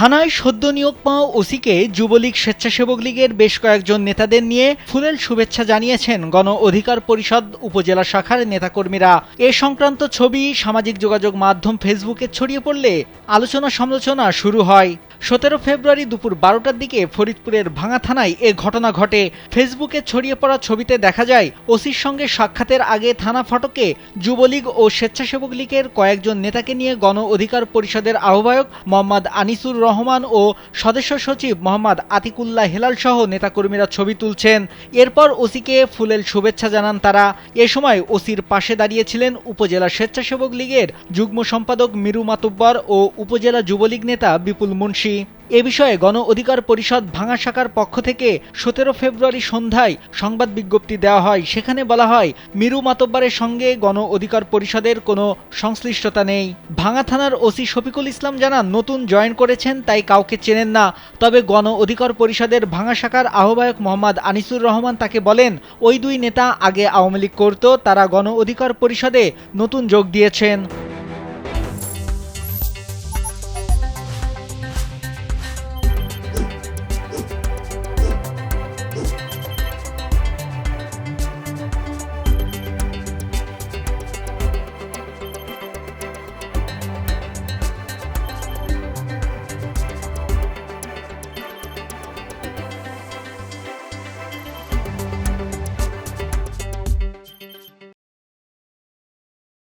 থানায় সদ্য নিয়োগ পাওয়া ওসিকে যুবলীগ স্বেচ্ছাসেবক লীগের বেশ কয়েকজন নেতাদের নিয়ে ফুলেল শুভেচ্ছা জানিয়েছেন গণ অধিকার পরিষদ উপজেলা শাখার নেতাকর্মীরা। এ সংক্রান্ত ছবি সামাজিক যোগাযোগ মাধ্যম ফেসবুকে ছড়িয়ে পড়লে আলোচনা সমালোচনা শুরু হয়। 17 ফেব্রুয়ারি দুপুর 12টার দিকে ফরিদপুরের ভাঙা থানায় এ ঘটনা ঘটে। ফেসবুকে ছড়িয়ে পড়া ছবিতে দেখা যায় ওসির সঙ্গে সাক্ষাতের আগে থানা ফটকে যুবলীগ ও স্বেচ্ছাসেবক লীগের কয়েকজন নেতাকে নিয়ে গণ অধিকার পরিষদের আহ্বায়ক মোহাম্মদ আনিসুর রহমান ও সদস্য সচিব মোহাম্মদ আতিকুল্লাহ হেলাল সহ নেতাকর্মীরা ছবি তুলছেন। এরপর ওসিকে ফুলেল শুভেচ্ছা জানান তারা। এ সময় ওসির পাশে দাঁড়িয়েছিলেন উপজেলা স্বেচ্ছাসেবক লীগের যুগ্ম সম্পাদক মিরু মাতুব্বর ও উপজেলা যুবলীগ নেতা বিপুল মুন্সি। এ বিষয়ে গণ অধিকার পরিষদ ভাঙা শাখার পক্ষ থেকে 17 ফেব্রুয়ারি সন্ধ্যায় সংবাদ বিজ্ঞপ্তি দেওয়া হয়। সেখানে বলা হয়, মিরু মাতব্বরের সঙ্গে গণ অধিকার পরিষদের কোনো সংশ্লিষ্টতা নেই। ভাঙা থানার ওসি শফিকুল ইসলাম জানান, নতুন জয়েন করেছেন তাই কাউকে চেনেন না। তবে গণ অধিকার পরিষদের ভাঙা শাখার আহ্বায়ক মোহাম্মদ আনিসুর রহমান তাকে বলেন, ওই দুই নেতা আগে আওয়ামী লীগ করত, তারা গণ অধিকার পরিষদে নতুন যোগ দিয়েছেন।